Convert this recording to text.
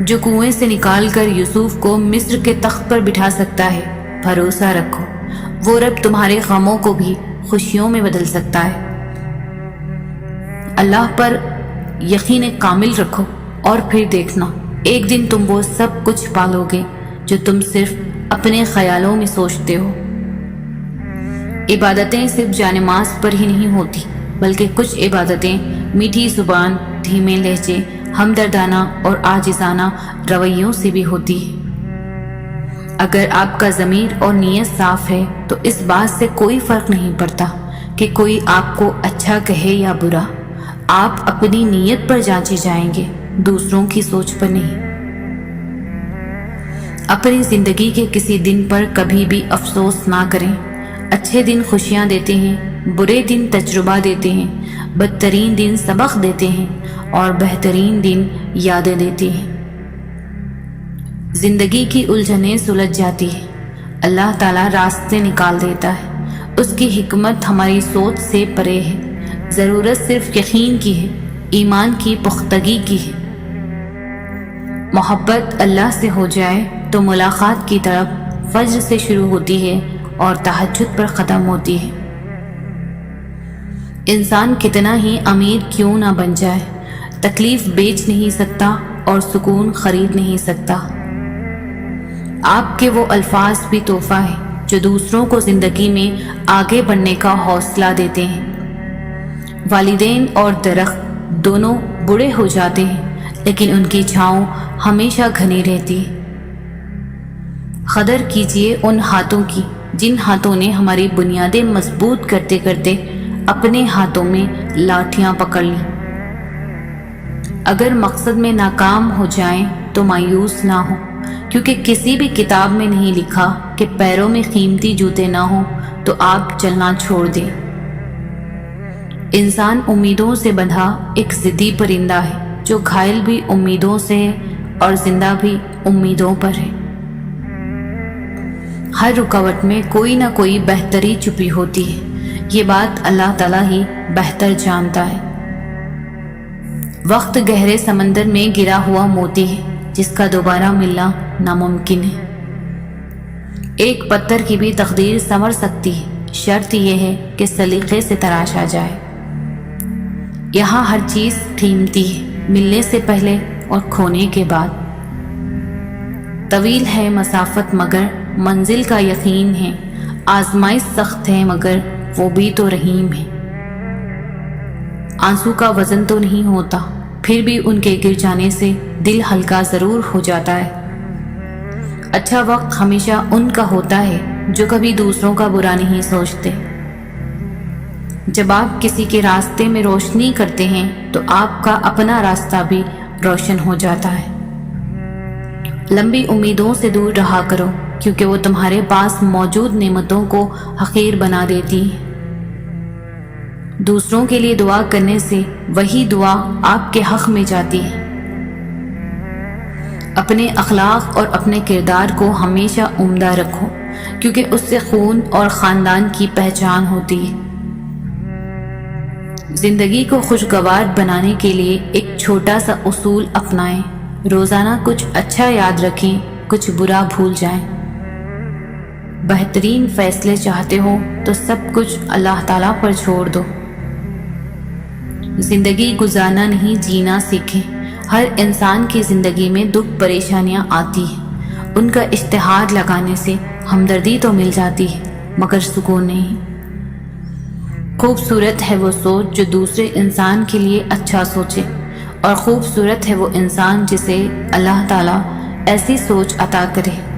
جو کنویں سے نکال کر یوسف کو مصر کے تخت پر بٹھا سکتا ہے، بھروسہ رکھو، وہ رب تمہارے غموں کو بھی خوشیوں میں بدل سکتا ہے۔ اللہ پر یقین کامل رکھو اور پھر دیکھنا ایک دن تم وہ سب کچھ پالو گے جو تم صرف اپنے خیالوں میں سوچتے ہو۔ عبادتیں صرف جانماز پر ہی نہیں ہوتی، بلکہ کچھ عبادتیں میٹھی زبان، دھیمے لہجے، ہمدردانہ اور عاجزانہ رویوں سے بھی ہوتی ہے۔ اگر آپ کا ضمیر اور نیت صاف ہے تو اس بات سے کوئی فرق نہیں پڑتا کہ کوئی آپ کو اچھا کہے یا برا، آپ اپنی نیت پر جانچے جائیں گے، دوسروں کی سوچ پر نہیں۔ اپنی زندگی کے کسی دن پر کبھی بھی افسوس نہ کریں۔ اچھے دن خوشیاں دیتے ہیں، برے دن تجربہ دیتے ہیں، بدترین دن سبق دیتے ہیں اور بہترین دن یادیں دیتے ہیں۔ زندگی کی الجھنیں سلجھ جاتی ہیں، اللہ تعالیٰ راستے نکال دیتا ہے، اس کی حکمت ہماری سوچ سے پرے ہے۔ ضرورت صرف یقین کی ہے، ایمان کی پختگی کی ہے۔ محبت اللہ سے ہو جائے تو ملاقات کی طرف فجر سے شروع ہوتی ہے اور تہجد پر ختم ہوتی ہے۔ انسان کتنا ہی امیر کیوں نہ بن جائے، تکلیف بیچ نہیں سکتا اور سکون خرید نہیں سکتا۔ آپ کے وہ الفاظ بھی تحفہ ہیں جو دوسروں کو زندگی میں آگے بڑھنے کا حوصلہ دیتے ہیں۔ والدین اور درخت دونوں بوڑھے ہو جاتے ہیں لیکن ان کی چھاؤں ہمیشہ گھنی رہتی ہے۔ قدر کیجیے ان ہاتھوں کی جن ہاتھوں نے ہماری بنیادیں مضبوط کرتے کرتے اپنے ہاتھوں میں لاٹھیاں پکڑ لیں۔ اگر مقصد میں ناکام ہو جائیں تو مایوس نہ ہو، کیونکہ کسی بھی کتاب میں نہیں لکھا کہ پیروں میں قیمتی جوتے نہ ہوں تو آپ چلنا چھوڑ دیں۔ انسان امیدوں سے بندھا ایک ضدی پرندہ ہے جو گھائل بھی امیدوں سے ہے اور زندہ بھی امیدوں پر ہے۔ ہر رکاوٹ میں کوئی نہ کوئی بہتری چھپی ہوتی ہے، یہ بات اللہ تعالیٰ ہی بہتر جانتا ہے۔ وقت گہرے سمندر میں گرا ہوا موتی ہے جس کا دوبارہ ملنا ناممکن ہے۔ ایک پتھر کی بھی تقدیر سنور سکتی ہے، شرط یہ ہے کہ سلیقے سے تراشا جائے۔ یہاں ہر چیز قیمتی ہے، ملنے سے پہلے اور کھونے کے بعد۔ طویل ہے مسافت مگر منزل کا یقین ہے، آزمائش سخت ہے مگر وہ بھی تو رحیم ہے۔ آنسو کا وزن تو نہیں ہوتا، پھر بھی ان کے گر جانے سے دل ہلکا ضرور ہو جاتا ہے۔ اچھا وقت ہمیشہ ان کا ہوتا ہے جو کبھی دوسروں کا برا نہیں سوچتے۔ جب آپ کسی کے راستے میں روشنی کرتے ہیں تو آپ کا اپنا راستہ بھی روشن ہو جاتا ہے۔ لمبی امیدوں سے دور رہا کرو کیونکہ وہ تمہارے پاس موجود نعمتوں کو حقیر بنا دیتی ہیں۔ دوسروں کے لیے دعا کرنے سے وہی دعا آپ کے حق میں جاتی ہے۔ اپنے اخلاق اور اپنے کردار کو ہمیشہ عمدہ رکھو کیونکہ اس سے خون اور خاندان کی پہچان ہوتی ہے۔ زندگی کو خوشگوار بنانے کے لیے ایک چھوٹا سا اصول اپنائیں، روزانہ کچھ اچھا یاد رکھیں، کچھ برا بھول جائیں۔ بہترین فیصلے چاہتے ہو تو سب کچھ اللہ تعالیٰ پر چھوڑ دو۔ زندگی گزارنا نہیں جینا سیکھیں۔ ہر انسان کی زندگی میں دکھ پریشانیاں آتی ہیں، ان کا اشتہار لگانے سے ہمدردی تو مل جاتی ہے مگر سکون نہیں۔ خوبصورت ہے وہ سوچ جو دوسرے انسان کے لیے اچھا سوچے، اور خوبصورت ہے وہ انسان جسے اللہ تعالیٰ ایسی سوچ عطا کرے۔